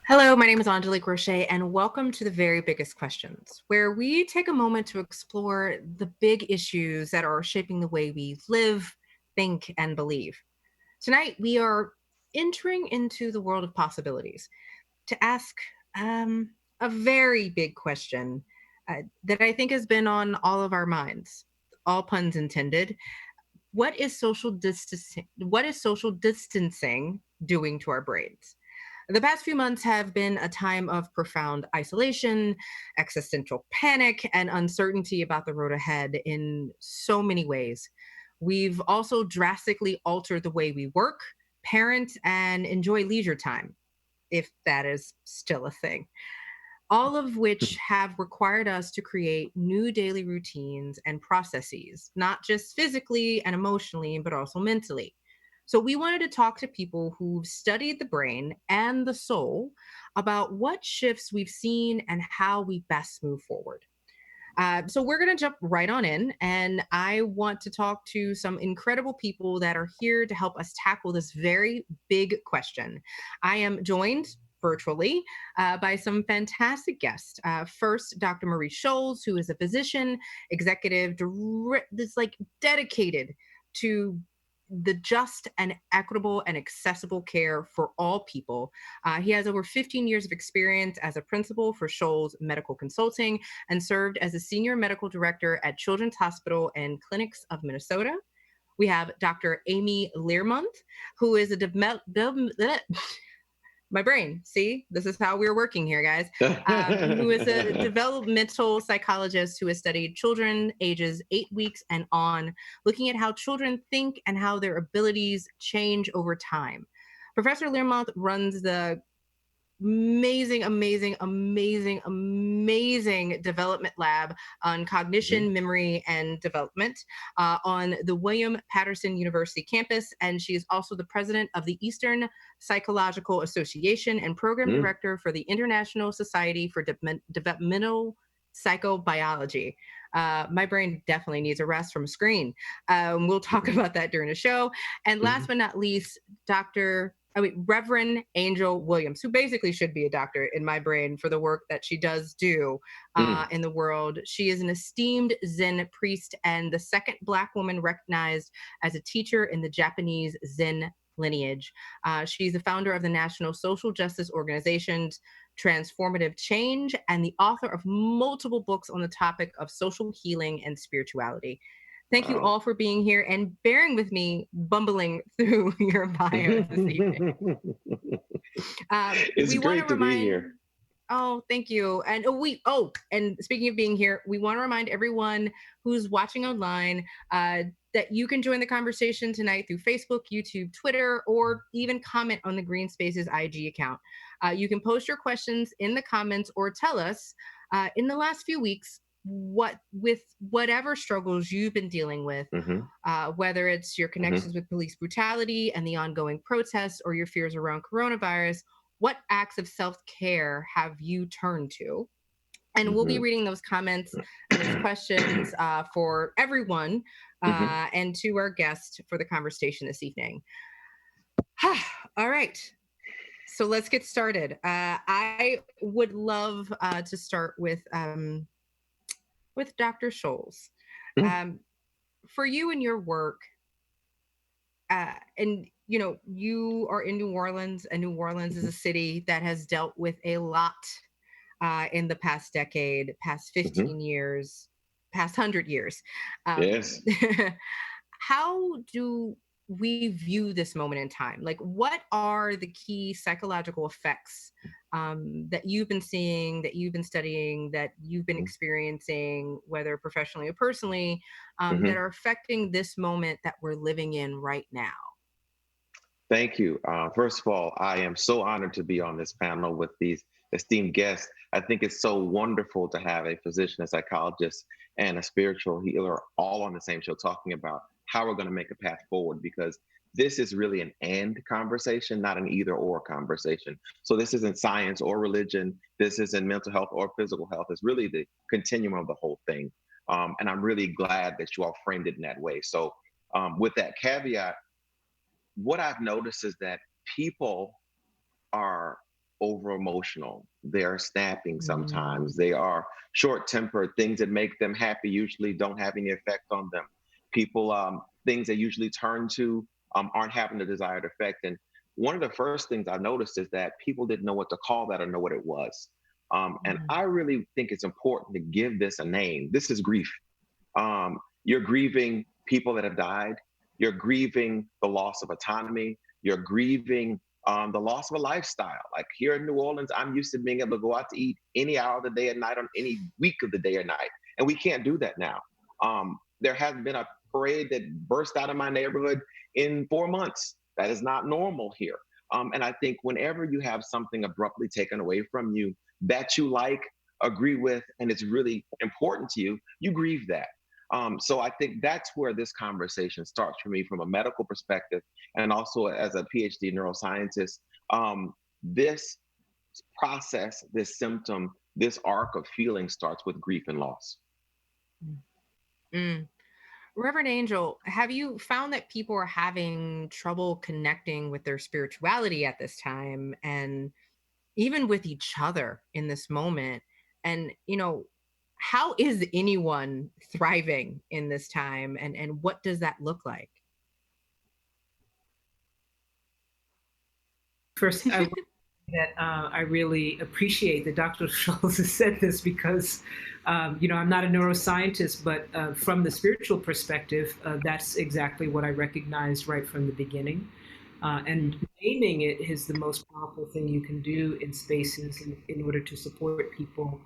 Hello, my name is Angélique Roché, and welcome to The Very Biggest Questions, where we take a moment to explore the big issues that are shaping the way we live, think, and believe. Tonight, we are entering into the world of possibilities to ask a very big question that I think has been on all of our minds, all puns intended. What is social distancing doing to our brains? The past few months have been a time of profound isolation, existential panic, and uncertainty about the road ahead in so many ways. We've also drastically altered the way we work, parent, and enjoy leisure time, if that is still a thing. All of which have required us to create new daily routines and processes, not just physically and emotionally, but also mentally. So, we wanted to talk to people who've studied the brain and the soul about what shifts we've seen and how we best move forward. So we're going to jump right on in, and I want to talk to some incredible people that are here to help us tackle this very big question. I am joined virtually by some fantastic guests. First, Dr. Maurice Sholas, who is a physician, executive, that's like dedicated to the just and equitable and accessible care for all people. He has over 15 years of experience as a principal for Shoals Medical Consulting and served as a senior medical director at Children's Hospital and Clinics of Minnesota. We have Dr. Amy Learmonth, who is my brain. See, this is how we're working here, guys. Who is a developmental psychologist who has studied children ages 8 weeks and on, looking at how children think and how their abilities change over time. Professor Learmonth runs the amazing development lab on cognition, memory, and development on the William Paterson University campus. And she is also the president of the Eastern Psychological Association and program director for the International Society for Developmental Psychobiology. My brain definitely needs a rest from a screen. We'll talk about that during the show. And last but not least, Reverend Angel Williams, who basically should be a doctor in my brain for the work that she does do in the world. She is an esteemed Zen priest and the second Black woman recognized as a teacher in the Japanese Zen lineage. She's the founder of the National Social Justice Organization's Transformative Change and the author of multiple books on the topic of social healing and spirituality. Thank you all for being here and bearing with me bumbling through your bio this evening. It's great to be here. Oh, thank you. And and speaking of being here, we want to remind everyone who's watching online that you can join the conversation tonight through Facebook, YouTube, Twitter, or even comment on the Green Spaces IG account. You can post your questions in the comments or tell us in the last few weeks whatever struggles you've been dealing with, whether it's your connections with police brutality and the ongoing protests or your fears around coronavirus. What acts of self-care have you turned to? And we'll be reading those comments and those questions for everyone and to our guest for the conversation this evening. All right. So let's get started. I would love to start with Dr. Sholas. For you and your work, and you are in New Orleans, and New Orleans is a city that has dealt with a lot in the past decade, past 15 years, past 100 years. Yes. How do we view this moment in time? Like, what are the key psychological effects that you've been seeing, that you've been studying, that you've been experiencing, whether professionally or personally, that are affecting this moment that we're living in right now? Thank you. First of all, I am so honored to be on this panel with these esteemed guests. I think it's so wonderful to have a physician, a psychologist, and a spiritual healer all on the same show talking about how we're going to make a path forward, because this is really an and conversation, not an either or conversation. So this isn't science or religion. This isn't mental health or physical health. It's really the continuum of the whole thing. And I'm really glad that you all framed it in that way. So with that caveat, what I've noticed is that people are over emotional. They are snapping Mm, sometimes. They are short tempered. Things that make them happy usually don't have any effect on them. People, things they usually turn to aren't having the desired effect. And one of the first things I noticed is that people didn't know what to call that or know what it was. And mm, I really think it's important to give this a name. This is grief. You're grieving people that have died. You're grieving the loss of autonomy. You're grieving the loss of a lifestyle. Like here in New Orleans, I'm used to being able to go out to eat any hour of the day and night on any week of the day or night. And we can't do that now. There hasn't been a parade that burst out of my neighborhood in 4 months. That is not normal here. And I think whenever you have something abruptly taken away from you that you like, agree with, and it's really important to you, you grieve that. So I think that's where this conversation starts for me from a medical perspective, and also as a PhD neuroscientist. This process, this symptom, this arc of feeling starts with grief and loss. mm, mm. Reverend Angel, have you found that people are having trouble connecting with their spirituality at this time and even with each other in this moment? And, how is anyone thriving in this time and what does that look like? First, I want to say that I really appreciate that Dr. Scholes has said this because, I'm not a neuroscientist, but from the spiritual perspective, that's exactly what I recognized right from the beginning. And naming it is the most powerful thing you can do in spaces in order to support people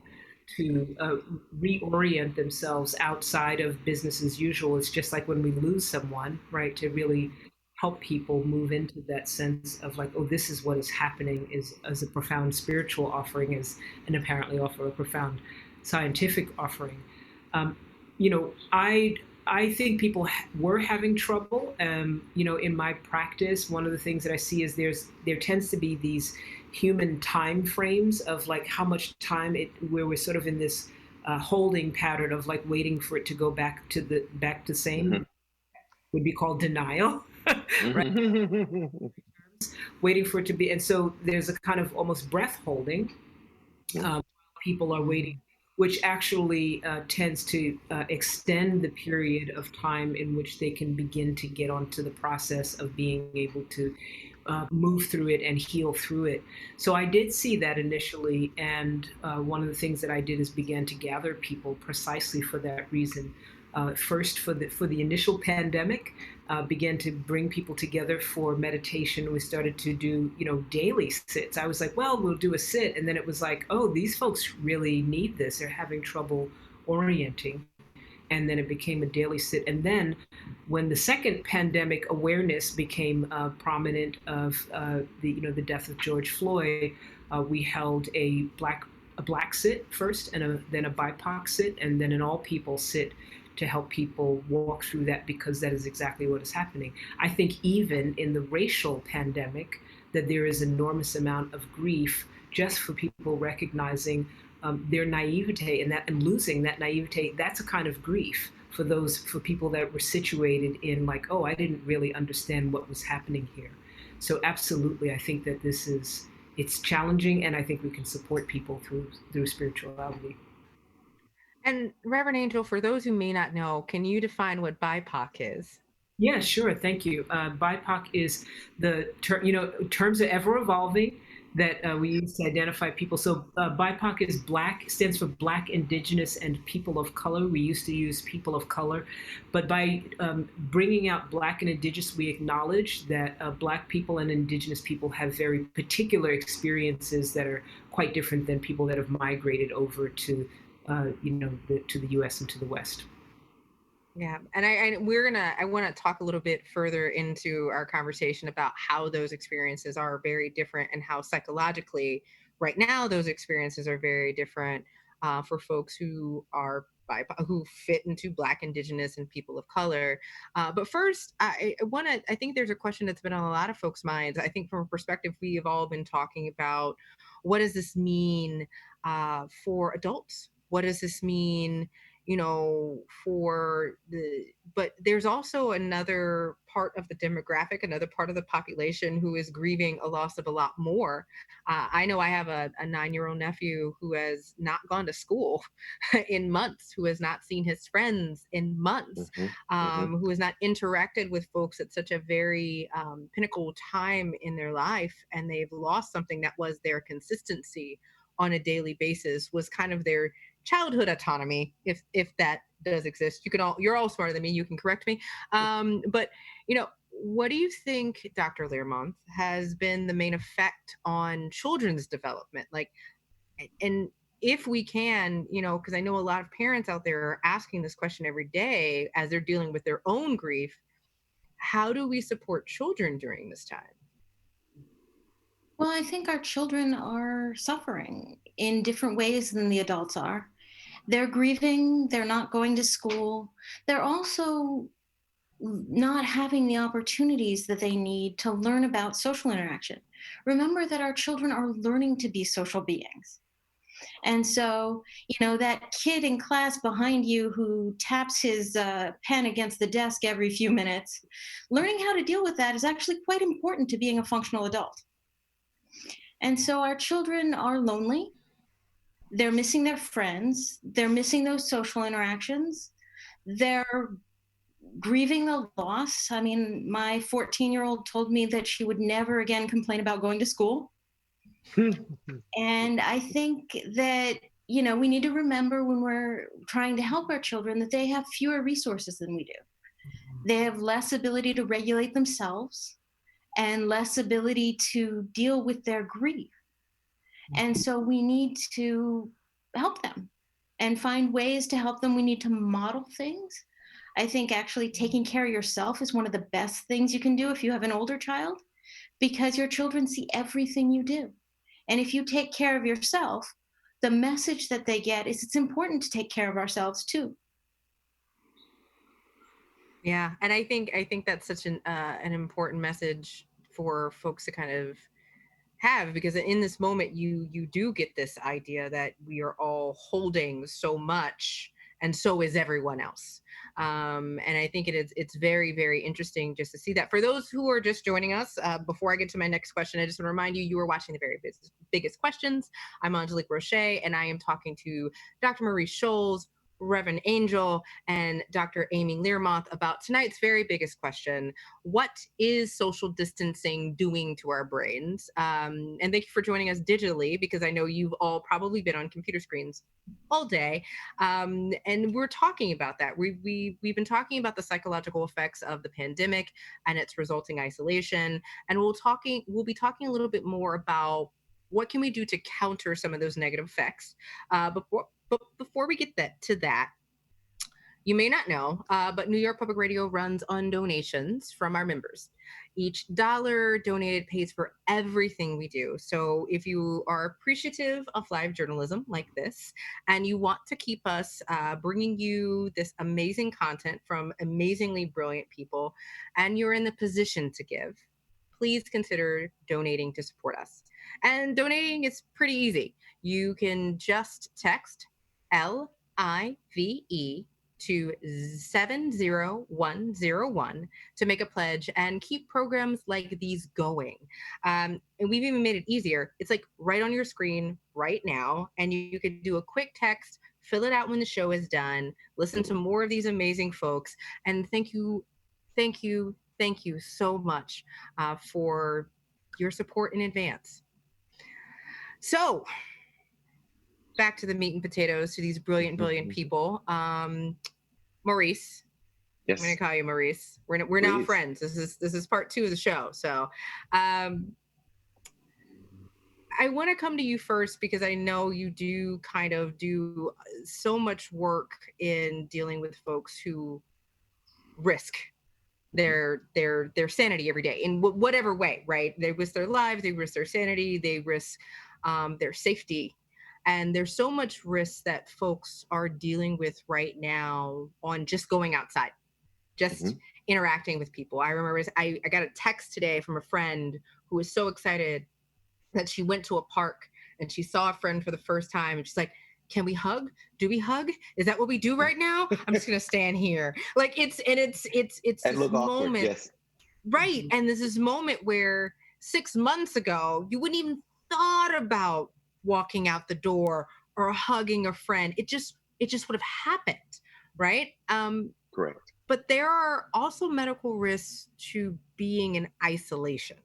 to reorient themselves outside of business as usual. It's just like when we lose someone, right? To really help people move into that sense of like, oh, this is what is happening is as a profound spiritual offering is, and apparently offer a profound scientific offering. Um, you know, I think people were having trouble. In my practice, one of the things that I see is there tends to be these human time frames of like how much time where we're sort of in this holding pattern of like waiting for it to go back to same Hmm. would be called denial, right? Hmm. Waiting for it to be, and so there's a kind of almost breath holding. Um, People are Mm, waiting, which actually tends to extend the period of time in which they can begin to get onto the process of being able to move through it and heal through it. So I did see that initially, and one of the things that I did is began to gather people precisely for that reason. First, for the initial pandemic, began to bring people together for meditation. We started to do daily sits. I was like, well, we'll do a sit, and then it was like, oh, these folks really need this. They're having trouble orienting, and then it became a daily sit. And then when the second pandemic awareness became prominent of the death of George Floyd, we held a black sit first, and then a BIPOC sit, and then an all people sit to help people walk through that, because that is exactly what is happening. I think even in the racial pandemic, that there is enormous amount of grief just for people recognizing their naivete, and losing that naivete. That's a kind of grief for people that were situated in like, oh, I didn't really understand what was happening here. So absolutely, I think that it's challenging, and I think we can support people through spirituality. And Reverend Angel, for those who may not know, can you define what BIPOC is? Yeah, sure. Thank you. BIPOC is the term, terms are ever evolving that we use to identify people. So BIPOC is Black, stands for Black, Indigenous, and People of Color. We used to use People of Color, but by bringing out Black and Indigenous, we acknowledge that Black people and Indigenous people have very particular experiences that are quite different than people that have migrated over to, to the U.S. and to the West. Yeah, and I want to talk a little bit further into our conversation about how those experiences are very different and how psychologically, right now, those experiences are very different for folks who are who fit into Black, Indigenous, and people of color. But first, I want to. I think there's a question that's been on a lot of folks' minds. I think from a perspective we have all been talking about, what does this mean for adults? What does this mean? but there's also another part of the demographic, another part of the population who is grieving a loss of a lot more. I know I have a 9-year-old nephew who has not gone to school in months, who has not seen his friends in months, Hmm. Hmm. who has not interacted with folks at such a very pinnacle time in their life, and they've lost something that was their consistency on a daily basis, was kind of their childhood autonomy, if that does exist. You're all smarter than me, you can correct me. But what do you think, Dr. Learmonth, has been the main effect on children's development? Like, and if we can, because I know a lot of parents out there are asking this question every day as they're dealing with their own grief, how do we support children during this time? Well, I think our children are suffering in different ways than the adults are. They're grieving, they're not going to school. They're also not having the opportunities that they need to learn about social interaction. Remember that our children are learning to be social beings. And so, that kid in class behind you who taps his pen against the desk every few minutes, learning how to deal with that is actually quite important to being a functional adult. And so our children are lonely. They're missing their friends. They're missing those social interactions. They're grieving the loss. I mean, my 14-year-old told me that she would never again complain about going to school. And I think that, we need to remember when we're trying to help our children that they have fewer resources than we do. They have less ability to regulate themselves and less ability to deal with their grief. And so we need to help them and find ways to help them. We need to model things. I think actually taking care of yourself is one of the best things you can do if you have an older child, because your children see everything you do. And if you take care of yourself, the message that they get is it's important to take care of ourselves too. Yeah, and I think that's such an important message for folks to kind of have, because in this moment you do get this idea that we are all holding so much, and so is everyone else. And I think it's very, very interesting just to see that. For those who are just joining us, before I get to my next question, I just want to remind you are watching the very biggest questions. I'm Angélique Roché, and I am talking to Dr. Maurice Sholas, Reverend Angel, and Dr. Amy Learmonth about tonight's very biggest question: what is social distancing doing to our brains? And thank you for joining us digitally, because I know you've all probably been on computer screens all day. And we're talking about that. We've been talking about the psychological effects of the pandemic and its resulting isolation. And we'll be talking a little bit more about what can we do to counter some of those negative effects. But before we get to that, you may not know, but New York Public Radio runs on donations from our members. Each dollar donated pays for everything we do. So if you are appreciative of live journalism like this, and you want to keep us bringing you this amazing content from amazingly brilliant people, and you're in the position to give, please consider donating to support us. And donating is pretty easy. You can just text LIVE to 70101 to make a pledge and keep programs like these going. And we've even made it easier. It's like right on your screen right now, and you could do a quick text, fill it out when the show is done, listen to more of these amazing folks. And thank you, thank you, thank you so much for your support in advance. So, back to the meat and potatoes, to these brilliant, brilliant people. Maurice, Yes. I'm going to call you Maurice. We're now friends. This is part 2 of the show. So, I want to come to you first, because I know you do kind of do so much work in dealing with folks who risk their sanity every day in whatever way, right? They risk their lives, they risk their sanity, they risk their safety. And there's so much risk that folks are dealing with right now on just going outside, just interacting with people. I remember I got a text today from a friend who was so excited that she went to a park and she saw a friend for the first time, and she's like, can we hug? Do we hug? Is that what we do right now? I'm just gonna stand here. Like it's And this look awkward. moment, Yes. right? And there's this moment where 6 months ago you wouldn't even thought about walking out the door or hugging a friend. It just would have happened, right? Correct. But there are also medical risks to being in isolation,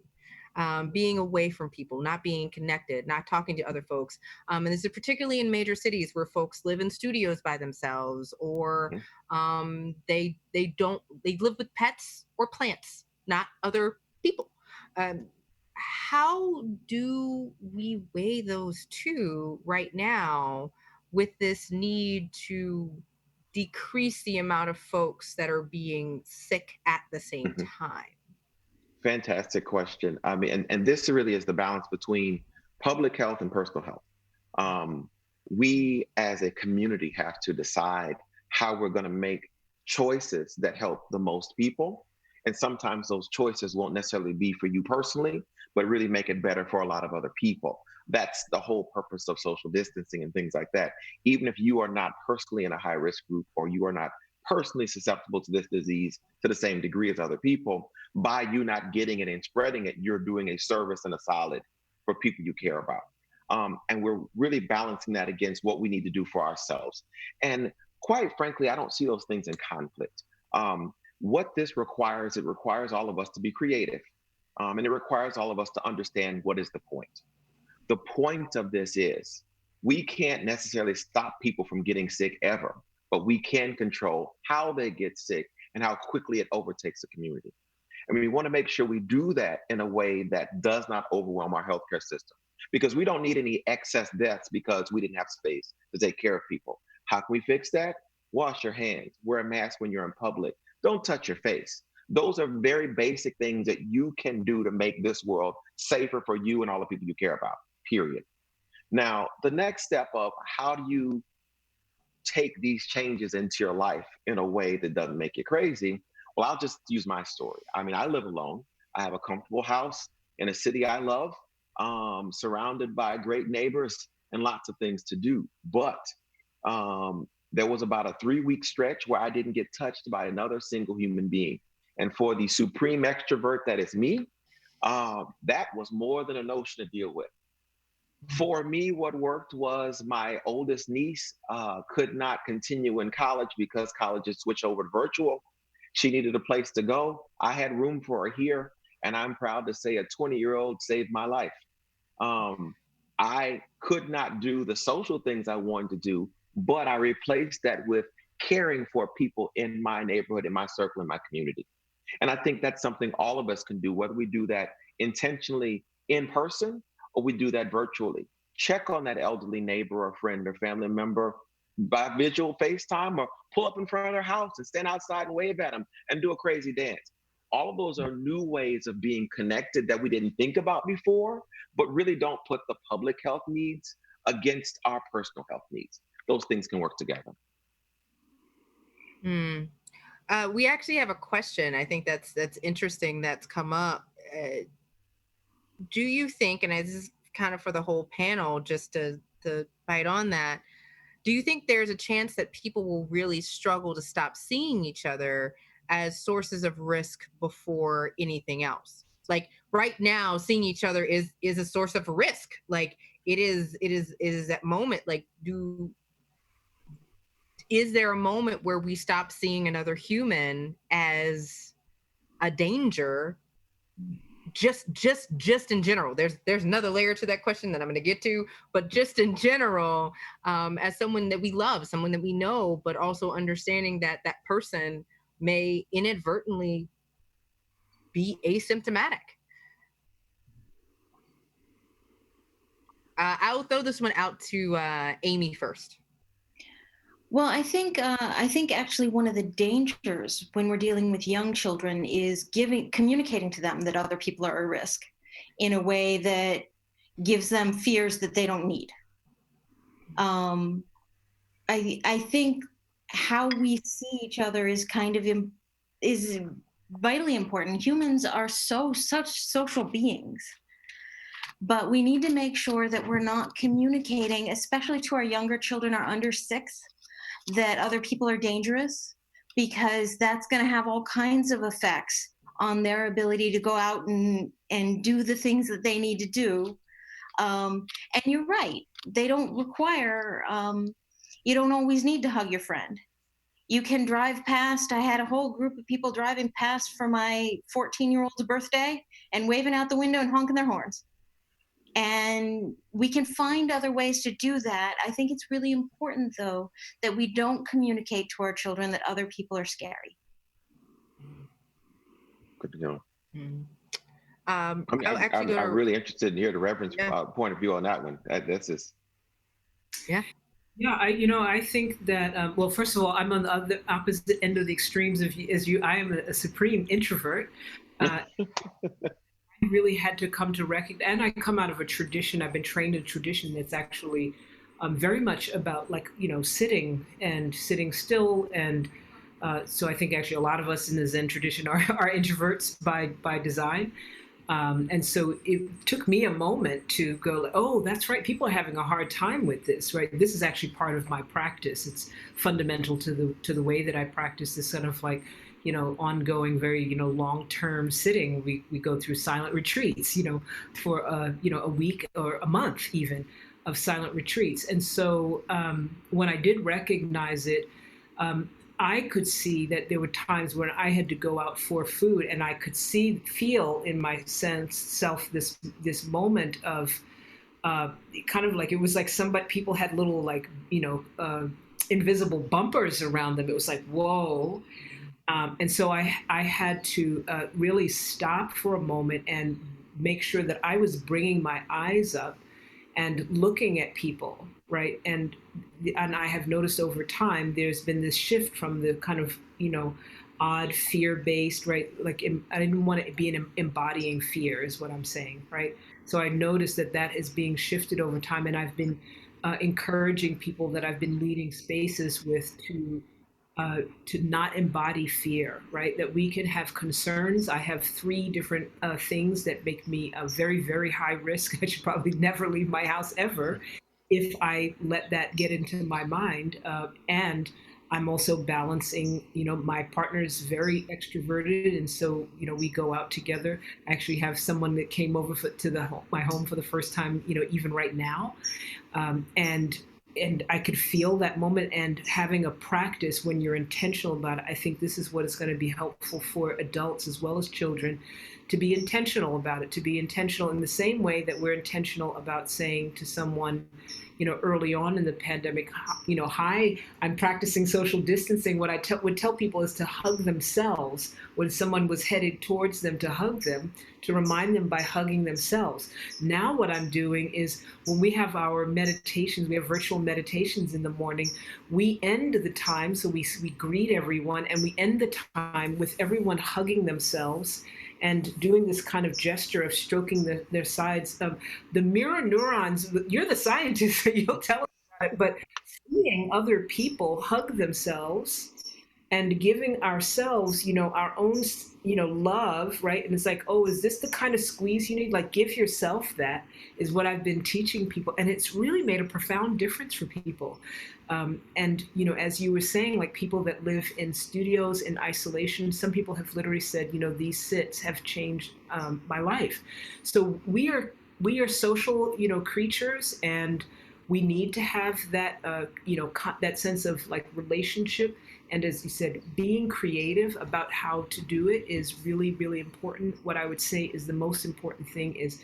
being away from people, not being connected, not talking to other folks. And this is particularly in major cities where folks live in studios by themselves, or Mhm. they live with pets or plants, not other people. Um, how do we weigh those two right now with this need to decrease the amount of folks that are being sick at the same Mhm. time? Fantastic question. I mean, and this really is the balance between public health and personal health. Um, we as a community have to decide how we're going to make choices that help the most people. And sometimes those choices won't necessarily be for you personally, but really make it better for a lot of other people. That's the whole purpose of social distancing and things like that. Even if you are not personally in a high risk group, or you are not personally susceptible to this disease to the same degree as other people, by you not getting it and spreading it, you're doing a service and a solid for people you care about. And we're really balancing that against what we need to do for ourselves. And quite frankly, I don't see those things in conflict. What this requires, it requires all of us to be creative. And it requires all of us to understand what is the point. The point of this is we can't necessarily stop people from getting sick ever, but we can control how they get sick and how quickly it overtakes the community. And we want to make sure we do that in a way that does not overwhelm our healthcare system, because we don't need any excess deaths because we didn't have space to take care of people. How can we fix that? Wash your hands, wear a mask when you're in public, don't touch your face. Those are very basic things that you can do to make this world safer for you and all the people you care about, period. Now, the next step of how do you take these changes into your life in a way that doesn't make you crazy? Well, I'll just use my story. I mean, I live alone. I have a comfortable house in a city I love, surrounded by great neighbors and lots of things to do. But there was about a 3 week stretch where I didn't get touched by another single human being. And for the supreme extrovert that is me, that was more than a notion to deal with. For me, what worked was my oldest niece could not continue in college because colleges switched over to virtual. She needed a place to go. I had room for her here, and I'm proud to say a 20-year-old saved my life. Um, I could not do the social things I wanted to do, but I replaced that with caring for people in my neighborhood, in my circle, in my community. And I think that's something all of us can do, whether we do that intentionally in person or we do that virtually. Check on that elderly neighbor or friend or family member by visual FaceTime, or pull up in front of their house and stand outside and wave at them and do a crazy dance. All of those are new ways of being connected that we didn't think about before, but really don't put the public health needs against our personal health needs. Those things can work together. Hmm. We actually have a question. I think that's interesting. That's come up. Do you think, and this is kind of for the whole panel, just to bite on that, do you think there's a chance that people will really struggle to stop seeing each other as sources of risk before anything else? Like right now, seeing each other is a source of risk. Like it is that moment. Like is there a moment where we stop seeing another human as a danger, just in general? There's another layer to that question that I'm going to get to, but just in general, as someone that we love, someone that we know, but also understanding that that person may inadvertently be asymptomatic. I'll throw this one out to Amy first. Well, I think actually one of the dangers when we're dealing with young children is communicating to them that other people are at risk in a way that gives them fears that they don't need. I think how we see each other is is vitally important. Humans are such social beings. But we need to make sure that we're not communicating, especially to our younger children, are under 6, that other people are dangerous, because that's going to have all kinds of effects on their ability to go out and do the things that they need to do. And you're right, they don't require, you don't always need to hug your friend. You can drive past. I had a whole group of people driving past for my 14-year-old's birthday and waving out the window and honking their horns. And we can find other ways to do that. I think it's really important, though, that we don't communicate to our children that other people are scary. Good to know. I'm really interested in hear the Reverend's Yeah. point of view on that one. That's just. Yeah. Yeah, I think that, well, first of all, I'm on the opposite end of the extremes as you. I am a supreme introvert. I really had to come to recognize, and I come out of a tradition. I've been trained in a tradition that's actually very much about, like, sitting still. And so I think actually a lot of us in the Zen tradition are introverts by design. And so it took me a moment to go, oh, that's right, people are having a hard time with this, right? This is actually part of my practice. It's fundamental to the way that I practice this sort of, like, ongoing, very, long-term sitting. We go through silent retreats, for a week or a month even of silent retreats. And so when I did recognize it, I could see that there were times when I had to go out for food, and I could feel in my self this moment of kind of like, it was like people had little, like, invisible bumpers around them. It was like, whoa. And so I had to really stop for a moment and make sure that I was bringing my eyes up and looking at people, right? And I have noticed over time there's been this shift from the kind of, odd fear-based, right? Like, I didn't want to be embodying fear, is what I'm saying, right? So I noticed that is being shifted over time, and I've been encouraging people that I've been leading spaces with to not embody fear, right? That we can have concerns. I have 3 different things that make me a very, very high risk. I should probably never leave my house ever if I let that get into my mind. And I'm also balancing, my partner's very extroverted, and so, we go out together. I actually have someone that came over to my home for the first time, even right now. And I could feel that moment, and having a practice when you're intentional about it. I think this is what is going to be helpful for adults as well as children, to be intentional about it, to be intentional in the same way that we're intentional about saying to someone, early on in the pandemic, hi, I'm practicing social distancing. What I would tell people is to hug themselves when someone was headed towards them, to hug them, to remind them by hugging themselves. Now what I'm doing is, when we have our meditations, we have virtual meditations in the morning, we end the time, so we greet everyone, and we end the time with everyone hugging themselves and doing this kind of gesture of stroking their sides. The mirror neurons, you're the scientist, so you'll tell us about it, but seeing other people hug themselves and giving ourselves, our own, love, right? And it's like, oh, is this the kind of squeeze you need? Like, give yourself that, is what I've been teaching people. And it's really made a profound difference for people. And, as you were saying, like, people that live in studios in isolation, some people have literally said, these sits have changed my life. So we are social, creatures, and we need to have that, that sense of, like, relationship. And as you said, being creative about how to do it is really, really important. What I would say is the most important thing is,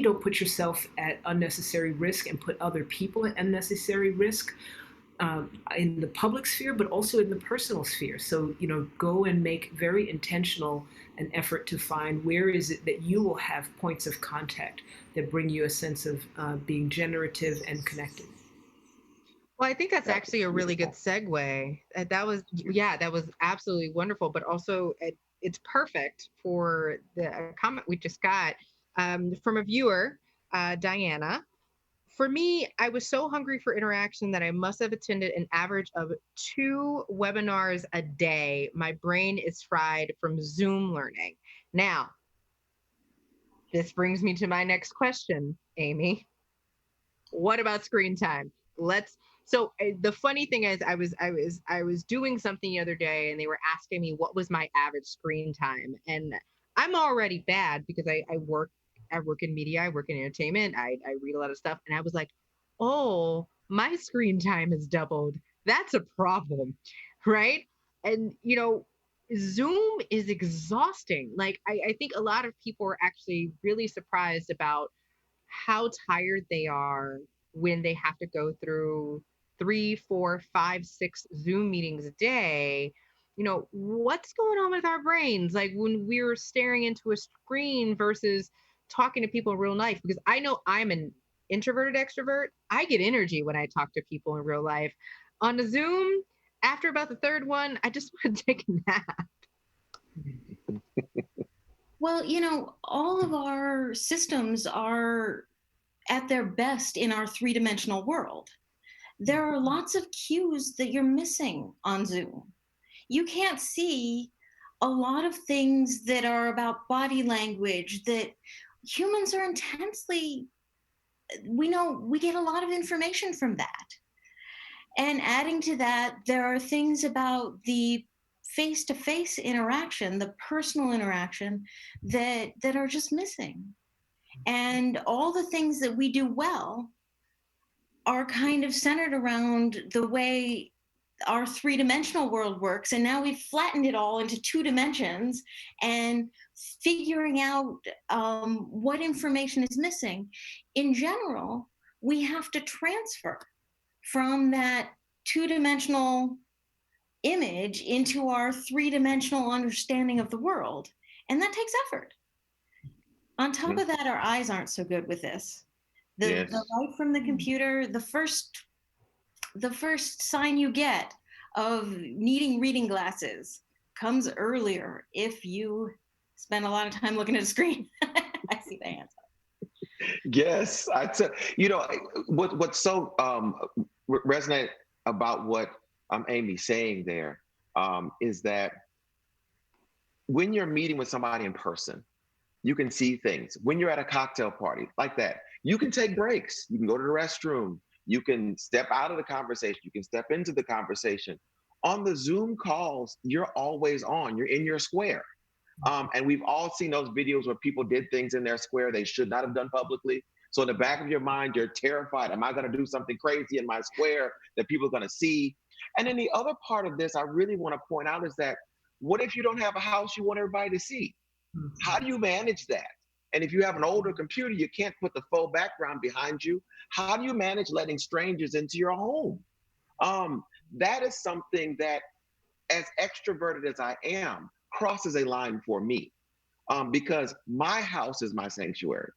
don't put yourself at unnecessary risk and put other people at unnecessary risk in the public sphere, but also in the personal sphere. So, go and make very intentional an effort to find where is it that you will have points of contact that bring you a sense of being generative and connected. Well, I think that's actually a really good segue. That was absolutely wonderful, but also it's perfect for the comment we just got from a viewer, Diana. For me, I was so hungry for interaction that I must have attended an average of 2 webinars a day. My brain is fried from Zoom learning. Now, This brings me to my next question, Amy. What about screen time? The funny thing is, I was doing something the other day, and they were asking me what was my average screen time, and I'm already bad because I work in media, I work in entertainment, I read a lot of stuff, and I was like, oh, my screen time has doubled. That's a problem, right? And Zoom is exhausting. Like I think a lot of people are actually really surprised about how tired they are when they have to go through 3, 4, 5, 6 Zoom meetings a day. What's going on with our brains? Like when we're staring into a screen versus talking to people in real life, because I know I'm an introverted extrovert. I get energy when I talk to people in real life. On the Zoom, after about the third one, I just want to take a nap. Well, all of our systems are at their best in our three-dimensional world. There are lots of cues that you're missing on Zoom. You can't see a lot of things that are about body language that humans are intensely, we know we get a lot of information from that. And adding to that, there are things about the face to face interaction, the personal interaction that are just missing. And all the things that we do well are kind of centered around the way our three-dimensional world works, and now we've flattened it all into 2 dimensions, and figuring out what information is missing. In general, we have to transfer from that 2 dimensional image into our 3 dimensional understanding of the world, and that takes effort. On top of that, our eyes aren't so good with this. The Yes. light from the computer, the first sign you get of needing reading glasses comes earlier if you spend a lot of time looking at a screen. I see the hands up. Yes, what's so resonate about what Amy's saying there is that when you're meeting with somebody in person, you can see things. When you're at a cocktail party like that, you can take breaks. You can go to the restroom. You can step out of the conversation. You can step into the conversation. On the Zoom calls, you're always on. You're in your square. And we've all seen those videos where people did things in their square they should not have done publicly. So in the back of your mind, you're terrified. Am I going to do something crazy in my square that people are going to see? And then the other part of this I really want to point out is that what if you don't have a house you want everybody to see? How do you manage that? And if you have an older computer, you can't put the full background behind you. How do you manage letting strangers into your home? That is something that, as extroverted as I am, crosses a line for me because my house is my sanctuary.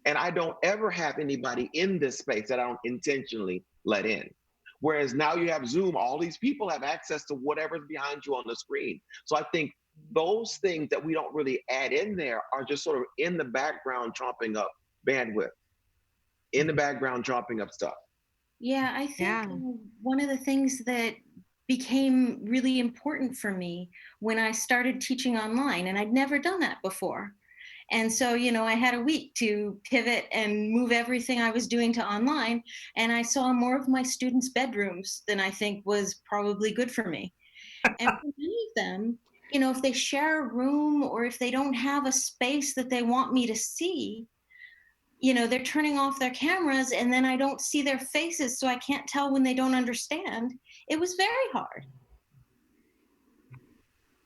And I don't ever have anybody in this space that I don't intentionally let in. Whereas now you have Zoom, all these people have access to whatever's behind you on the screen. So I think those things that we don't really add in there are just sort of in the background, chomping up bandwidth, in the background, chomping up stuff. Yeah, I think one of the things that became really important for me when I started teaching online, and I'd never done that before. And so, I had a week to pivot and move everything I was doing to online. And I saw more of my students' bedrooms than I think was probably good for me. And for many of them, if they share a room or if they don't have a space that they want me to see, they're turning off their cameras and then I don't see their faces. So I can't tell when they don't understand. It was very hard.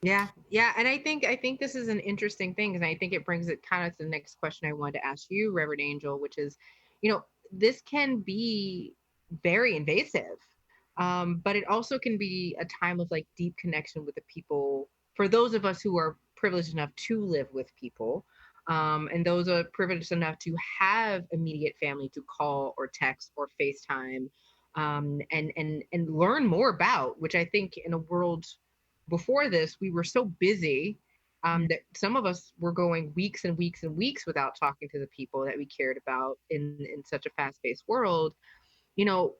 Yeah. And I think this is an interesting thing, and I think it brings it kind of to the next question I wanted to ask you, Reverend Angel, which is, this can be very invasive, but it also can be a time of like deep connection with the people. For those of us who are privileged enough to live with people, and those are privileged enough to have immediate family to call or text or FaceTime, and learn more about, which I think in a world before this, we were so busy that some of us were going weeks and weeks and weeks without talking to the people that we cared about in such a fast-paced world. You know,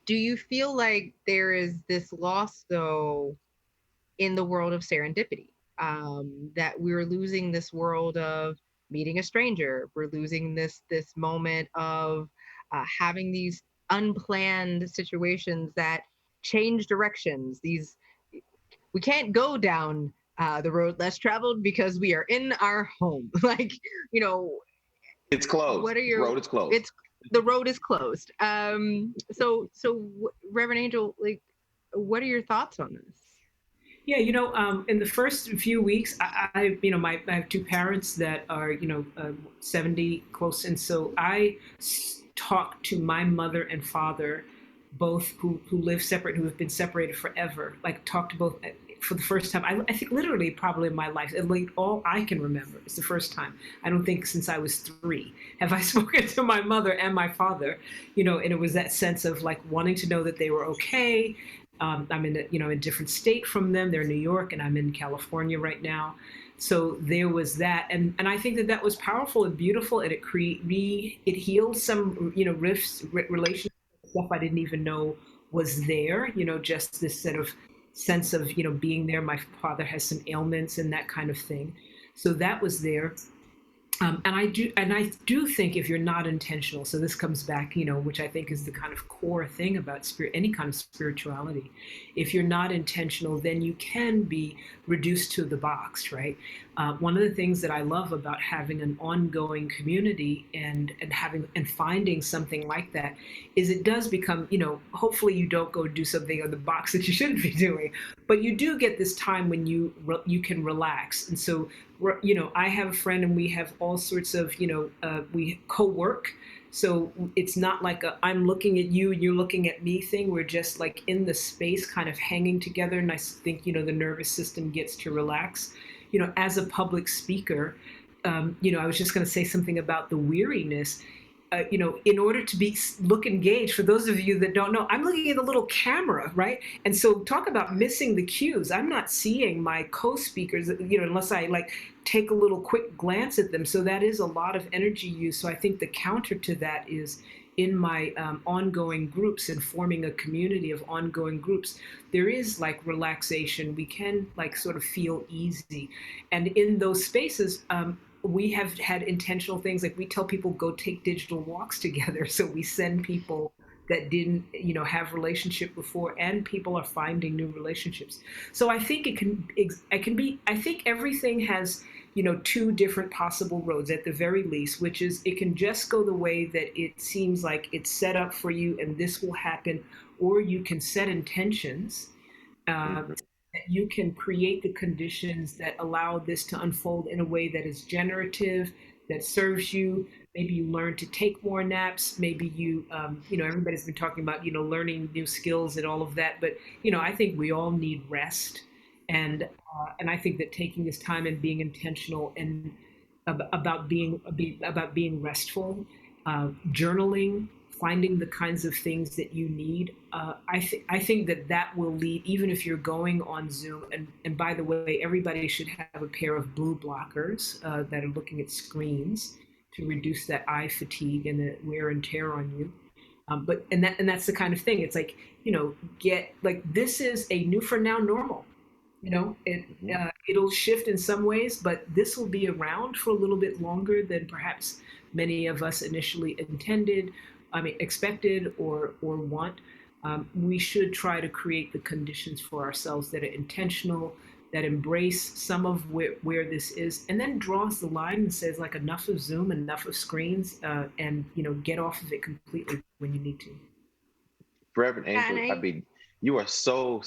do you feel like there is this loss, though, in the world of serendipity? That we're losing this world of meeting a stranger. We're losing this moment of having these unplanned situations that change directions. These we can't go down the road less traveled because we are in our home. Like, you know, It's closed. what are The your? road is closed. It's the road is closed. Reverend Angel, like, what are your thoughts on this? Yeah, in the first few weeks, I have two parents that are, 70 close. And so talked to my mother and father, both who live separate, who have been separated forever, like talked to both for the first time. I think literally probably in my life, at least all I can remember. It's the first time. I don't think since I was 3 have I spoken to my mother and my father, and it was that sense of like wanting to know that they were okay. I'm in a different state from them. They're in New York, and I'm in California right now. So there was that, and I think that was powerful and beautiful, and it healed some rifts, relationships, stuff I didn't even know was there. Just this sort of sense of being there. My father has some ailments and that kind of thing, so that was there. And I do think if you're not intentional, so this comes back, which I think is the kind of core thing about any kind of spirituality. If you're not intentional, then you can be reduced to the box, right? One of the things that I love about having an ongoing community and finding something like that is it does become, hopefully you don't go do something on the box that you shouldn't be doing, but you do get this time when you can relax. And so I have a friend and we have all sorts of, we co-work. So it's not like I'm looking at you and you're looking at me thing. We're just like in the space kind of hanging together. And I think, the nervous system gets to relax. As a public speaker, I was just going to say something about the weariness. In order to look engaged, for those of you that don't know, I'm looking at a little camera, right? And so talk about missing the cues. I'm not seeing my co-speakers, unless I like take a little quick glance at them. So that is a lot of energy use. So I think the counter to that is in my ongoing groups and forming a community of ongoing groups, there is like relaxation. We can like sort of feel easy. And in those spaces, we have had intentional things like we tell people go take digital walks together. So we send people that didn't, have relationship before, and people are finding new relationships. So I think it can be, I think everything has, two different possible roads at the very least, which is it can just go the way that it seems like it's set up for you and this will happen, or you can set intentions. You can create the conditions that allow this to unfold in a way that is generative, that serves you. Maybe you learn to take more naps. Maybe you, everybody's been talking about, learning new skills and all of that. But, I think we all need rest. And I think that taking this time and being intentional and about being restful, journaling, finding the kinds of things that you need. I think that will lead, even if you're going on Zoom. And by the way, everybody should have a pair of blue blockers that are looking at screens to reduce that eye fatigue and the wear and tear on you. And that's the kind of thing. It's like, get like, this is a new for now normal. It'll shift in some ways, but this will be around for a little bit longer than perhaps many of us initially expected or want. We should try to create the conditions for ourselves that are intentional, that embrace some of where this is, and then draws the line and says like enough of Zoom, enough of screens, and get off of it completely when you need to. Reverend Angel, I mean, you are so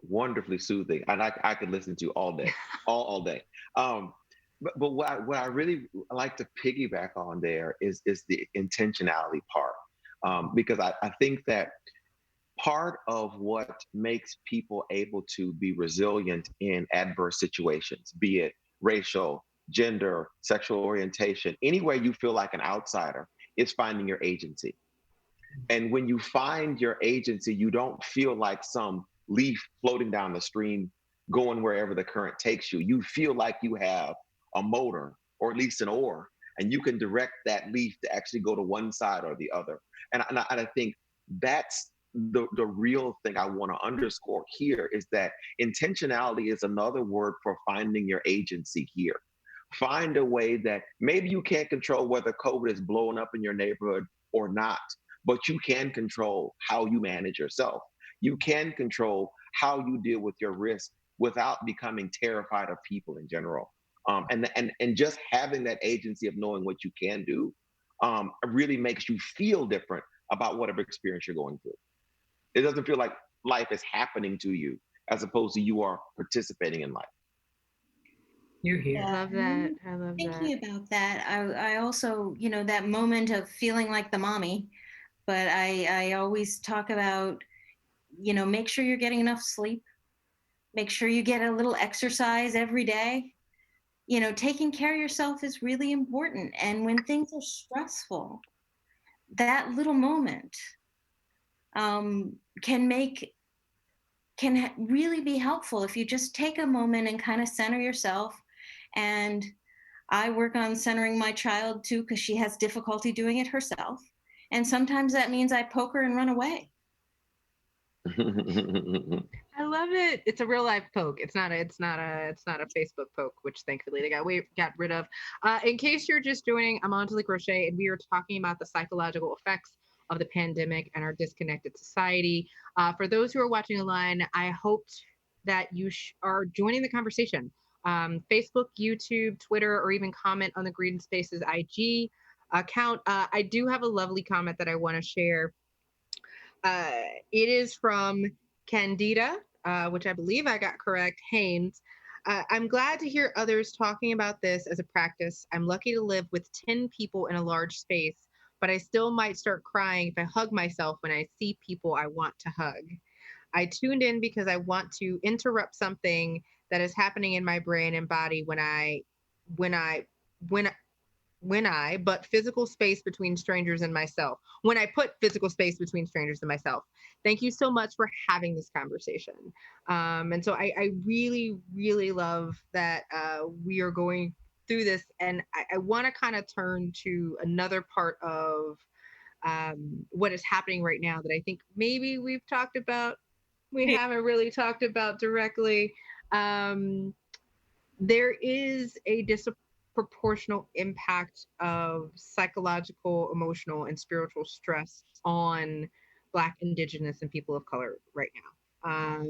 wonderfully soothing, and I could listen to you all day, all day. But what I really like to piggyback on there is the intentionality part, because I think that part of what makes people able to be resilient in adverse situations, be it racial, gender, sexual orientation, anywhere you feel like an outsider, is finding your agency. And when you find your agency, you don't feel like some leaf floating down the stream, going wherever the current takes you. You feel like you have a motor, or at least an oar, and you can direct that leaf to actually go to one side or the other. And I think that's the real thing I want to underscore here, is that intentionality is another word for finding your agency here, Find a way that maybe you can't control whether COVID is blowing up in your neighborhood or not, but you can control how you manage yourself. You can control how you deal with your risk without becoming terrified of people in general. And just having that agency of knowing what you can do really makes you feel different about whatever experience you're going through. It doesn't feel like life is happening to you as opposed to you are participating in life. You're here. I love that. I love that. Thinking about that, I also, that moment of feeling like the mommy, but I always talk about, make sure you're getting enough sleep, make sure you get a little exercise every day. Taking care of yourself is really important. And when things are stressful, that little moment can really be helpful if you just take a moment and kind of center yourself. And I work on centering my child too, because she has difficulty doing it herself. And sometimes that means I poke her and run away. I love it. It's a real life poke. It's not a Facebook poke, which thankfully they got rid of. In case you're just joining, I'm Angélique Roché, and we are talking about the psychological effects of the pandemic and our disconnected society. For those who are watching online, I hope that you are joining the conversation. Facebook, YouTube, Twitter, or even comment on the Green Spaces IG account. I do have a lovely comment that I want to share. It is from Candida, which I believe I got correct, Haynes. I'm glad to hear others talking about this as a practice. I'm lucky to live with 10 people in a large space, but I still might start crying if I hug myself when I see people I want to hug. I tuned in because I want to interrupt something that is happening in my brain and body but physical space between strangers and myself. When I put physical space between strangers and myself. Thank you so much for having this conversation. And so I really, really love that we are going through this. And I want to kind of turn to another part of what is happening right now that I think maybe we've talked about. We haven't really talked about directly. There is a disproportional impact of psychological, emotional, and spiritual stress on Black, Indigenous, and people of color right now.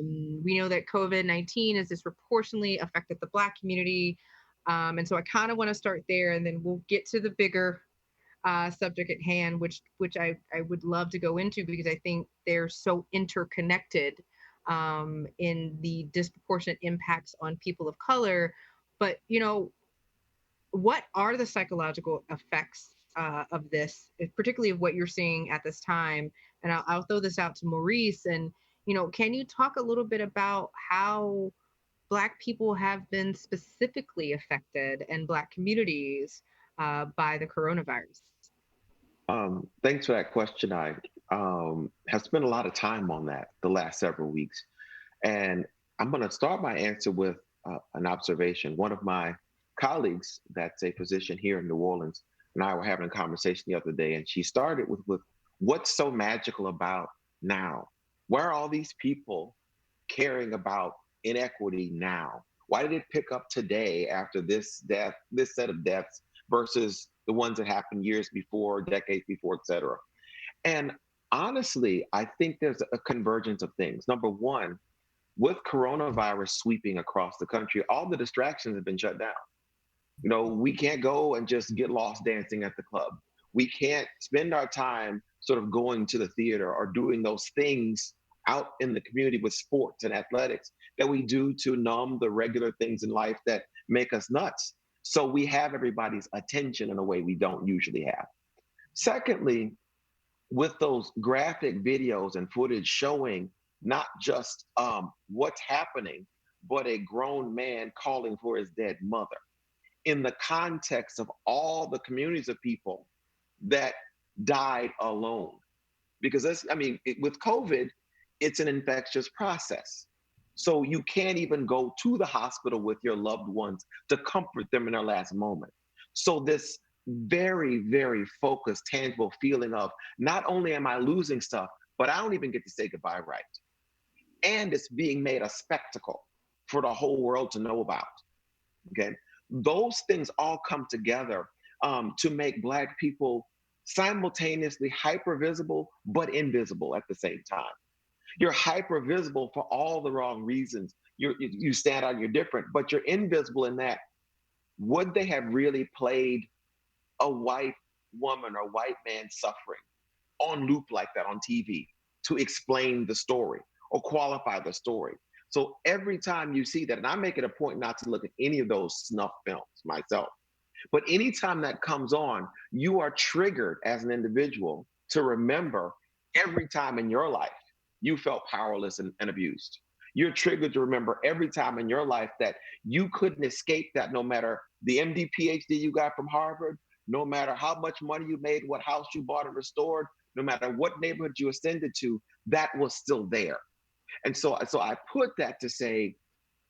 We know that COVID-19 has disproportionately affected the Black community. And so I kind of want to start there, and then we'll get to the bigger subject at hand, which I would love to go into because I think they're so interconnected in the disproportionate impacts on people of color. But, what are the psychological effects of this, particularly of what you're seeing at this time? And I'll throw this out to Maurice. And, can you talk a little bit about how Black people have been specifically affected and Black communities by the coronavirus? Thanks for that question. I have spent a lot of time on that the last several weeks. And I'm going to start my answer with an observation. One of my colleagues, that's a physician here in New Orleans, and I were having a conversation the other day, and she started with what's so magical about now? Why are all these people caring about inequity now? Why did it pick up today after this set of deaths versus the ones that happened years before, decades before, et cetera? And honestly, I think there's a convergence of things. Number one, with coronavirus sweeping across the country, all the distractions have been shut down. We can't go and just get lost dancing at the club. We can't spend our time sort of going to the theater or doing those things out in the community with sports and athletics that we do to numb the regular things in life that make us nuts. So we have everybody's attention in a way we don't usually have. Secondly, with those graphic videos and footage showing not just what's happening, but a grown man calling for his dead mother in the context of all the communities of people that died alone. Because with COVID, it's an infectious process. So you can't even go to the hospital with your loved ones to comfort them in their last moment. So this very, very focused, tangible feeling of not only am I losing stuff, but I don't even get to say goodbye right. And it's being made a spectacle for the whole world to know about. Okay. Those things all come together to make Black people simultaneously hyper visible but invisible at the same time. You're hyper visible for all the wrong reasons. You stand out, you're different, but you're invisible in that. Would they have really played a white woman or white man suffering on loop like that on TV to explain the story or qualify the story? So every time you see that, and I make it a point not to look at any of those snuff films myself, but anytime that comes on, you are triggered as an individual to remember every time in your life you felt powerless and abused. You're triggered to remember every time in your life that you couldn't escape that, no matter the MD, PhD you got from Harvard, no matter how much money you made, what house you bought and restored, no matter what neighborhood you ascended to, that was still there. And so I put that to say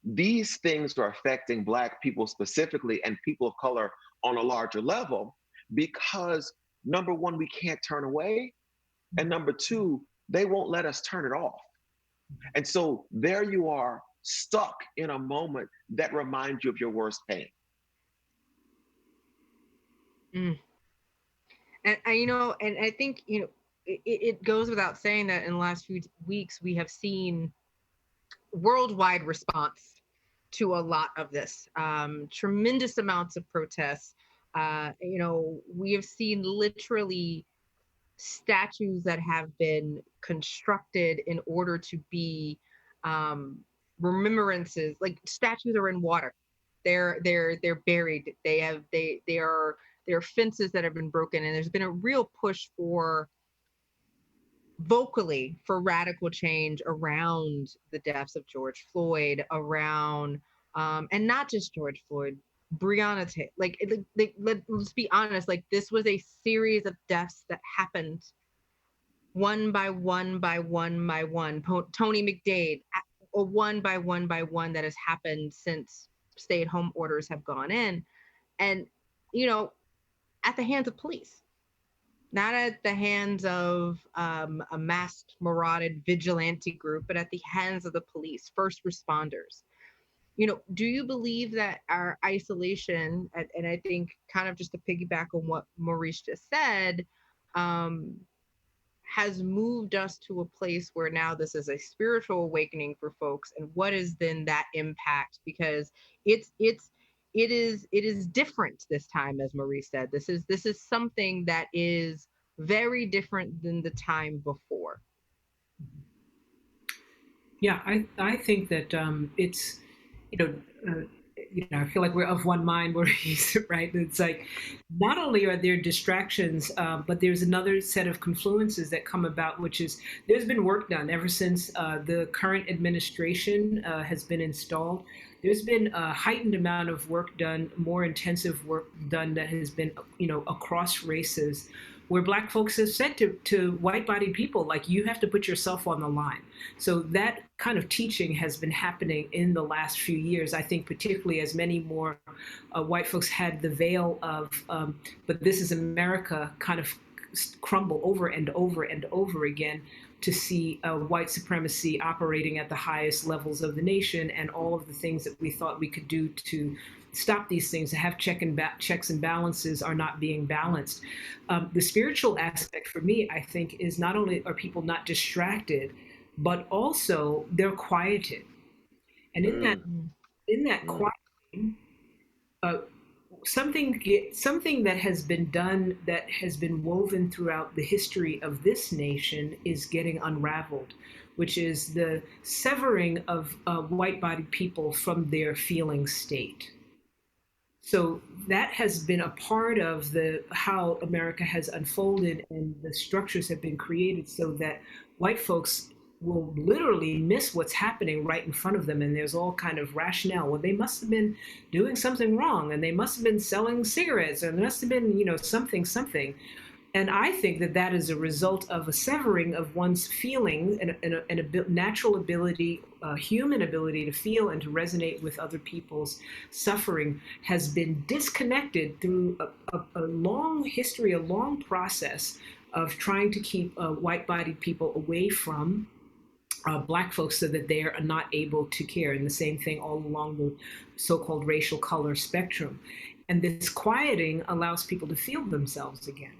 these things are affecting Black people specifically and people of color on a larger level because, number one, we can't turn away. And number two, they won't let us turn it off. And so there you are, stuck in a moment that reminds you of your worst pain. Mm. And and I think, it goes without saying that in the last few weeks, we have seen worldwide response to a lot of this. Tremendous amounts of protests. We have seen literally statues that have been constructed in order to be remembrances. Like, statues are in water. They're buried. There are fences that have been broken, and there's been a real push for vocally for radical change around the deaths of George Floyd, around and not just George Floyd, Breonna Taylor. Let's be honest. Like, this was a series of deaths that happened one by one by one by one. Tony McDade, one by one by one, that has happened since stay-at-home orders have gone in, and at the hands of police. Not at the hands of a masked, marauded vigilante group, but at the hands of the police, first responders. Do you believe that our isolation, and I think kind of just to piggyback on what Maurice just said, has moved us to a place where now this is a spiritual awakening for folks? And what is then that impact? Because it is different this time, as Maurice said. This is something that is very different than the time before. Yeah, I think that it's, I feel like we're of one mind, Maurice, right? It's like, not only are there distractions, but there's another set of confluences that come about, which is there's been work done ever since the current administration has been installed. There's been a heightened amount of work done, more intensive work done that has been, across races, where Black folks have said to white-bodied people, like, you have to put yourself on the line. So that kind of teaching has been happening in the last few years, I think, particularly as many more white folks had the veil of, but this is America, kind of crumble over and over and over again, to see white supremacy operating at the highest levels of the nation, and all of the things that we thought we could do to stop these things, to have checks and balances, are not being balanced. The spiritual aspect for me, I think, is not only are people not distracted, but also they're quieted. And in that quieting, something that has been done, that has been woven throughout the history of this nation, is getting unraveled, which is the severing of white-bodied people from their feeling state. So that has been a part of how America has unfolded, and the structures have been created so that white folks will literally miss what's happening right in front of them. And there's all kind of rationale. Well, they must have been doing something wrong, and they must have been selling cigarettes, and there must have been, something. And I think that is a result of a severing of one's feeling and a natural ability, human ability to feel and to resonate with other people's suffering has been disconnected through a long history, a long process of trying to keep white-bodied people away from Black folks so that they are not able to care. And the same thing all along the so-called racial color spectrum. And this quieting allows people to feel themselves again.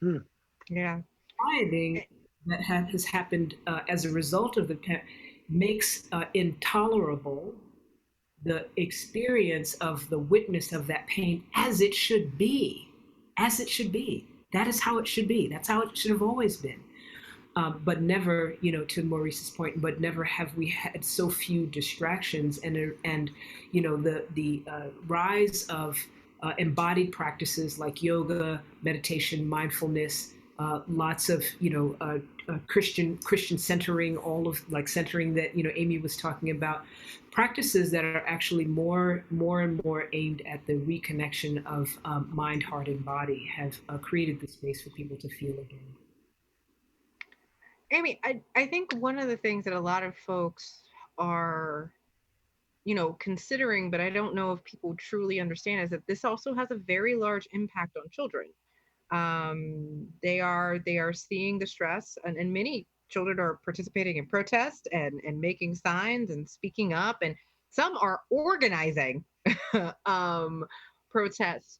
Hmm. Yeah. Quieting that has happened as a result of makes intolerable the experience of the witness of that pain as it should be, as it should be. That is how it should be. That's how it should have always been. But never, to Maurice's point, but never have we had so few distractions, and the rise of embodied practices like yoga, meditation, mindfulness, lots of Christian centering, all of like centering that Amy was talking about, practices that are actually more and more aimed at the reconnection of mind, heart, and body have created the space for people to feel again. Amy, I think one of the things that a lot of folks are, considering, but I don't know if people truly understand, is that this also has a very large impact on children. They are seeing the stress, and many children are participating in protest and making signs and speaking up, and some are organizing protests.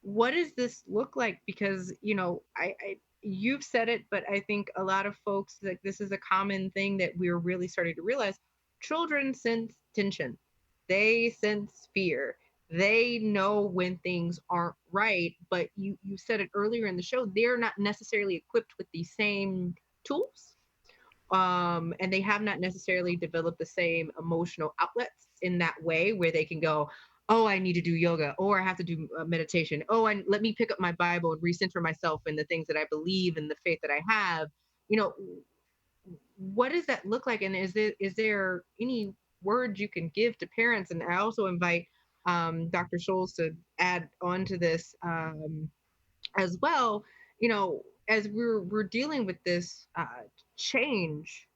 What does this look like? Because I you've said it, but I think a lot of folks, like, this is a common thing that we're really starting to realize. Children sense tension, they sense fear, they know when things aren't right. But you said it earlier in the show, they're not necessarily equipped with the same tools, and they have not necessarily developed the same emotional outlets in that way where they can go, oh, I need to do yoga, or I have to do meditation. Oh, and let me pick up my Bible and recenter myself in the things that I believe and the faith that I have. You know, what does that look like? And is there any words you can give to parents? And I also invite Dr. Sholas to add on to this as well. As we're dealing with this change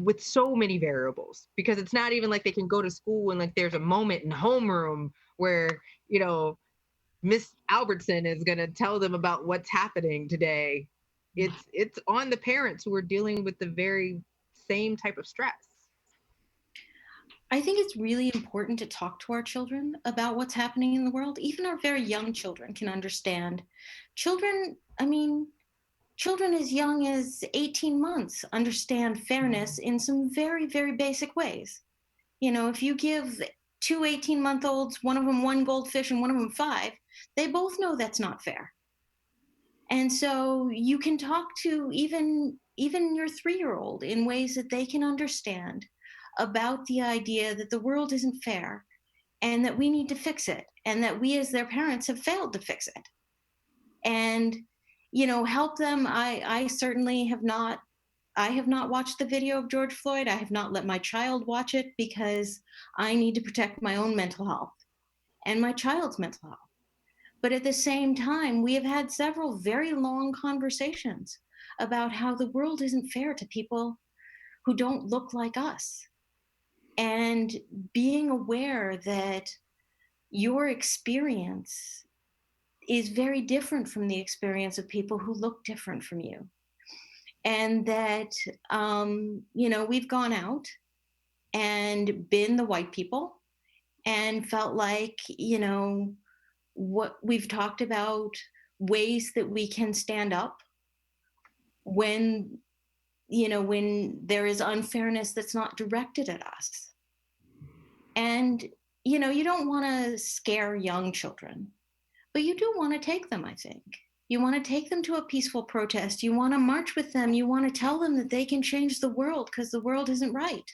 with so many variables, because it's not even like they can go to school and like there's a moment in homeroom where Miss Albertson is going to tell them about what's happening today. It's on the parents who are dealing with the very same type of stress. I think it's really important to talk to our children about what's happening in the world. Even our very young children can understand. Children, children as young as 18 months understand fairness in some very, very basic ways. If you give two 18-month-olds, one of them one goldfish and one of them five, they both know that's not fair. And so you can talk to even your 3-year-old in ways that they can understand about the idea that the world isn't fair and that we need to fix it, and that we as their parents have failed to fix it. And help them. I certainly have not. I have not watched the video of George Floyd. I have not let my child watch it because I need to protect my own mental health and my child's mental health. But at the same time, we have had several very long conversations about how the world isn't fair to people who don't look like us. And being aware that your experience is very different from the experience of people who look different from you. And that, we've gone out and been the white people and felt like, what we've talked about, ways that we can stand up when when there is unfairness that's not directed at us. And you don't want to scare young children, but you do want to take them, I think. You want to take them to a peaceful protest, you want to march with them, you want to tell them that they can change the world because the world isn't right.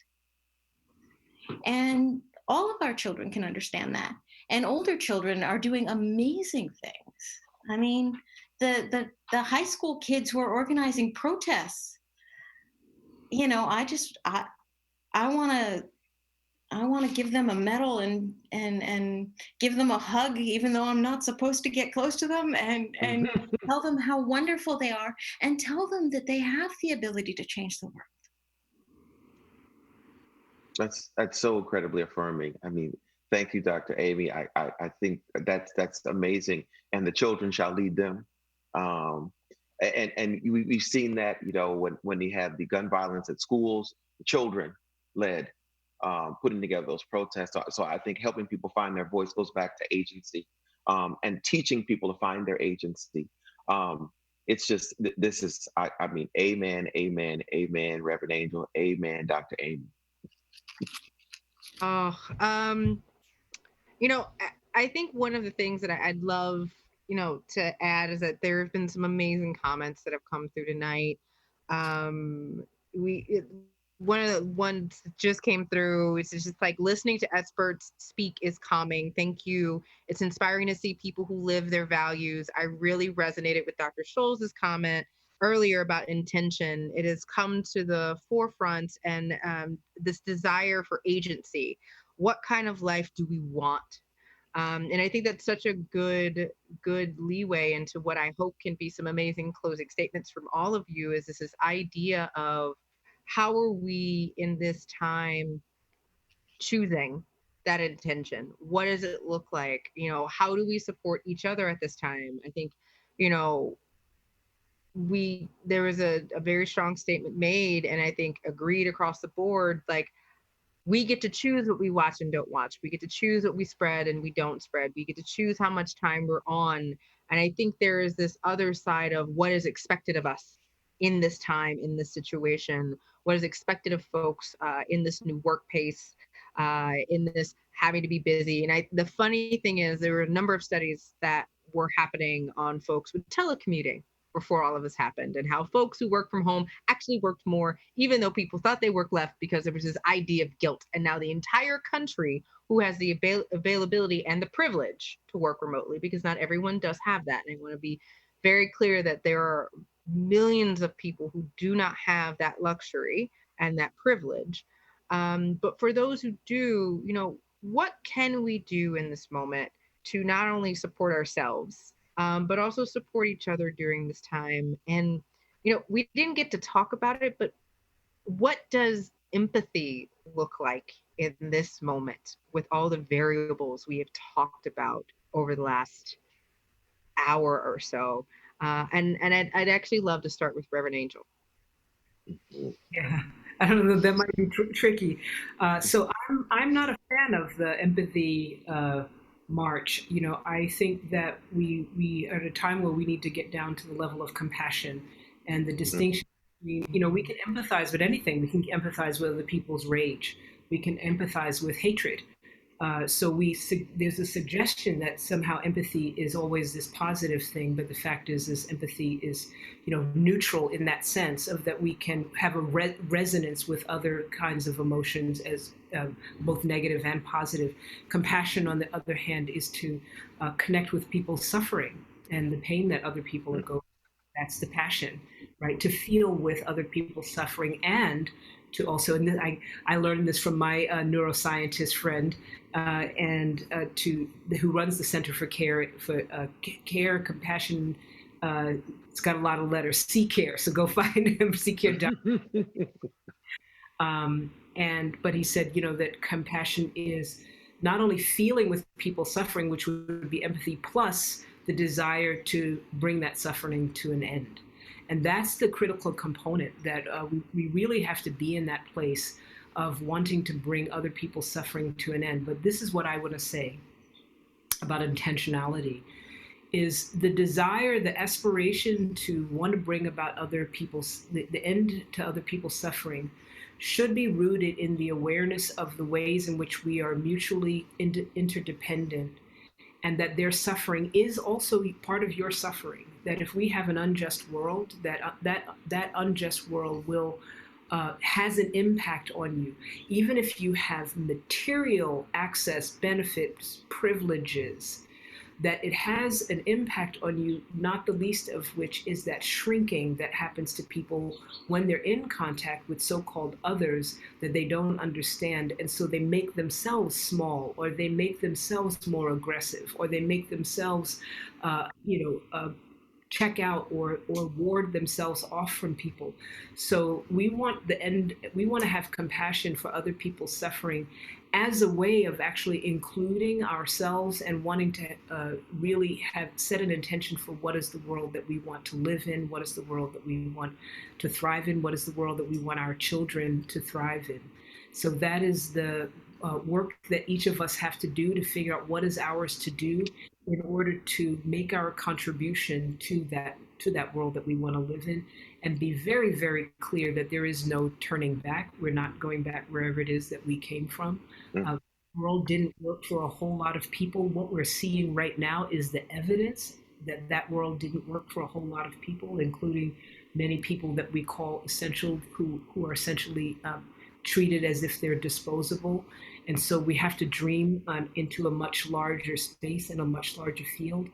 And all of our children can understand that. And older children are doing amazing things. I mean, the high school kids who are organizing protests, I want to give them a medal and give them a hug, even though I'm not supposed to get close to them, and tell them how wonderful they are, and tell them that they have the ability to change the world. That's so incredibly affirming. I mean, thank you, Dr. Amy. I think that's amazing. And the children shall lead them. And we've seen that, when they have the gun violence at schools, the children led, putting together those protests. So I think helping people find their voice goes back to agency, and teaching people to find their agency. It's just, this is, I mean, amen, amen, amen, Reverend Angel, amen, Dr. Amy. Oh, I think one of the things that I'd love, to add is that there have been some amazing comments that have come through tonight. Um, one of the ones that just came through. It's just like listening to experts speak is calming. Thank you. It's inspiring to see people who live their values. I really resonated with Dr. Scholl's comment earlier about intention. It has come to the forefront, and this desire for agency. What kind of life do we want? And I think that's such a good leeway into what I hope can be some amazing closing statements from all of you. Is this idea of how are we in this time choosing that intention? What does it look like? How do we support each other at this time? I think, you know, there was a very strong statement made, and I think agreed across the board, like, we get to choose what we watch and don't watch. We get to choose what we spread and we don't spread. We get to choose how much time we're on. And I think there is this other side of what is expected of us in this time, in this situation, what is expected of folks in this new work pace, in this having to be busy. And the funny thing is, there were a number of studies that were happening on folks with telecommuting before all of this happened, and how folks who work from home actually worked more, even though people thought they worked less, because there was this idea of guilt. And now the entire country who has the availability and the privilege to work remotely, because not everyone does have that. And I want to be very clear that there are millions of people who do not have that luxury and that privilege. But for those who do, what can we do in this moment to not only support ourselves, but also support each other during this time? And, we didn't get to talk about it, but what does empathy look like in this moment with all the variables we have talked about over the last hour or so? And I'd actually love to start with Reverend Angel. Yeah, I don't know. That might be tricky. So I'm not a fan of the empathy march. I think that we are at a time where we need to get down to the level of compassion and the distinction. We can empathize with anything. We can empathize with other people's rage. We can empathize with hatred. So there's a suggestion that somehow empathy is always this positive thing, but the fact is, this empathy is, neutral in that sense of that we can have a resonance with other kinds of emotions as both negative and positive. Compassion, on the other hand, is to connect with people's suffering and the pain that other people are going. That's the passion, right? To feel with other people's suffering, and to also, and I learned this from my neuroscientist friend, who runs the Center for Care, Compassion. It's got a lot of letters, C-Care. So go find him, C-Care. But he said, that compassion is not only feeling with people suffering, which would be empathy, plus the desire to bring that suffering to an end. And that's the critical component, that we really have to be in that place of wanting to bring other people's suffering to an end. But this is what I want to say about intentionality, is the desire, the aspiration to want to bring about the end to other people's suffering should be rooted in the awareness of the ways in which we are mutually interdependent, and that their suffering is also part of your suffering. That if we have an unjust world, that unjust world will has an impact on you. Even if you have material access, benefits, privileges, that it has an impact on you, not the least of which is that shrinking that happens to people when they're in contact with so-called others that they don't understand. And so they make themselves small, or they make themselves more aggressive, or they make themselves, check out or ward themselves off from people. So we want to have compassion for other people's suffering as a way of actually including ourselves and wanting to really have set an intention for what is the world that we want to live in, what is the world that we want to thrive in, what is the world that we want our children to thrive in. So that is the work that each of us have to do to figure out what is ours to do in order to make our contribution to that world that we want to live in, and be very, very clear that there is no turning back. We're not going back wherever it is that we came from. The world didn't work for a whole lot of people. What we're seeing right now is the evidence that that world didn't work for a whole lot of people, including many people that we call essential, who are essentially treated as if they're disposable. And so we have to dream into a much larger space and a much larger field.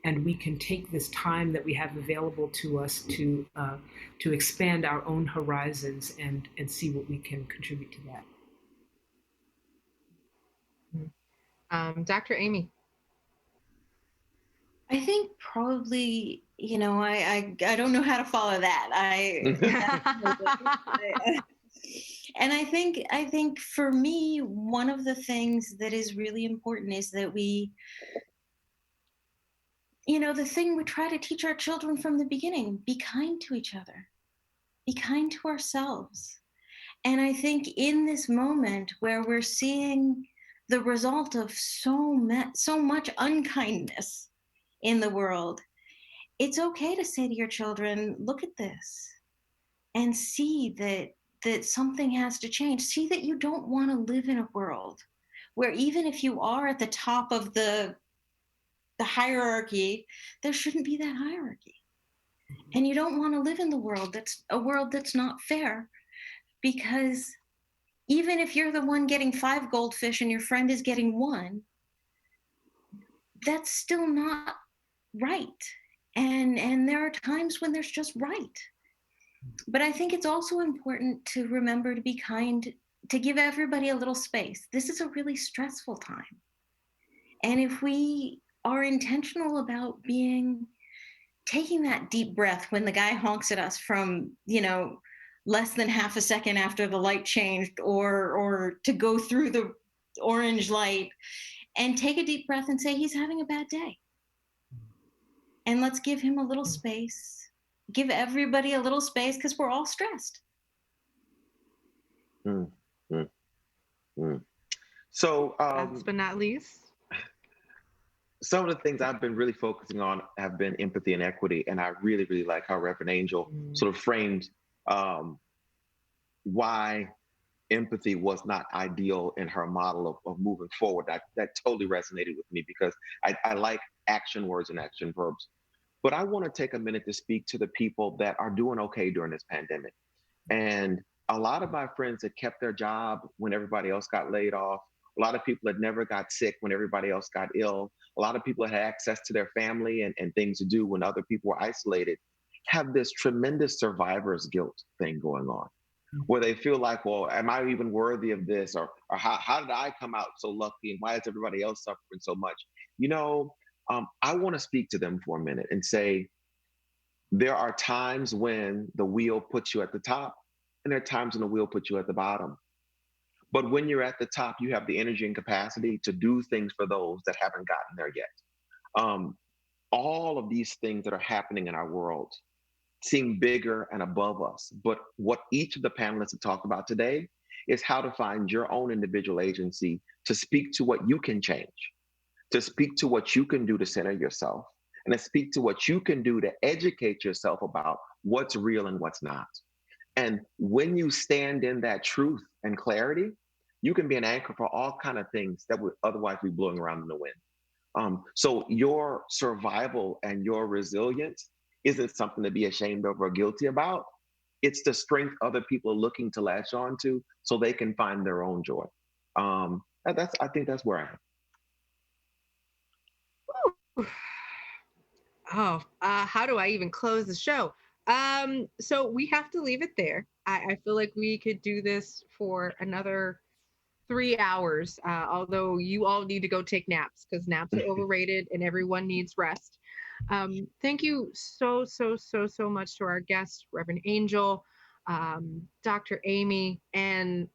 And we can take this time that we have available to us to expand our own horizons and see what we can contribute to that. Dr. Amy. I think probably, I don't know how to follow that. And I think for me, one of the things that is really important is that we, the thing we try to teach our children from the beginning: be kind to each other, be kind to ourselves. And I think in this moment where we're seeing the result of so much unkindness in the world, it's okay to say to your children, look at this and see that something has to change. See that you don't want to live in a world where, even if you are at the top of the hierarchy, there shouldn't be that hierarchy. And you don't want to live in the world that's not fair, because even if you're the one getting 5 goldfish and your friend is getting 1, that's still not right. And there are times when there's just right. But I think it's also important to remember to be kind, to give everybody a little space. This is a really stressful time. And if we are intentional about taking that deep breath when the guy honks at us from, less than half a second after the light changed, or to go through the orange light and take a deep breath and say, he's having a bad day. And let's give him a little space. Give everybody a little space, because we're all stressed. So, last but not least, some of the things I've been really focusing on have been empathy and equity. And I really, really like how Reverend Angel sort of framed why empathy was not ideal in her model of moving forward. That totally resonated with me, because I like action words and action verbs. But I want to take a minute to speak to the people that are doing okay during this pandemic. And a lot of my friends that kept their job when everybody else got laid off, a lot of people that never got sick when everybody else got ill, a lot of people that had access to their family and things to do when other people were isolated, have this tremendous survivor's guilt thing going on, where they feel like, well, am I even worthy of this? Or how did I come out so lucky? And why is everybody else suffering so much? I want to speak to them for a minute and say, there are times when the wheel puts you at the top, and there are times when the wheel puts you at the bottom. But when you're at the top, you have the energy and capacity to do things for those that haven't gotten there yet. All of these things that are happening in our world seem bigger and above us. But what each of the panelists have talked about today is how to find your own individual agency to speak to what you can change, to speak to what you can do to center yourself, and to speak to what you can do to educate yourself about what's real and what's not. And when you stand in that truth and clarity, you can be an anchor for all kinds of things that would otherwise be blowing around in the wind. So your survival and your resilience isn't something to be ashamed of or guilty about. It's the strength other people are looking to latch on to so they can find their own joy. I think that's where I am. How do I even close the show? So we have to leave it there. I feel like we could do this for another 3 hours, although you all need to go take naps, because naps are overrated and everyone needs rest. Thank you so, so, so, so much to our guests, Reverend Angel, Dr. Amy, and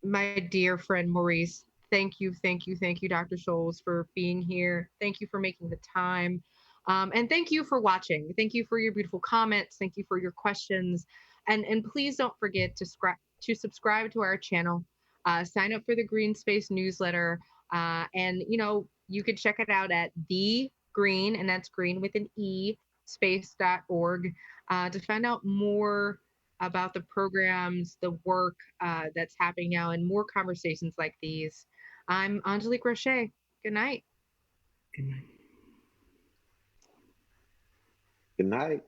my dear friend Maurice. Thank you, thank you, thank you, Dr. Scholes, for being here. Thank you for making the time. And thank you for watching. Thank you for your beautiful comments. Thank you for your questions. And please don't forget to subscribe to our channel, sign up for the Green Space newsletter. And, you can check it out at the green, and that's green with an E, space.org, to find out more about the programs, the work that's happening now, and more conversations like these. I'm Angélique Roché. Good night. Good night. Good night.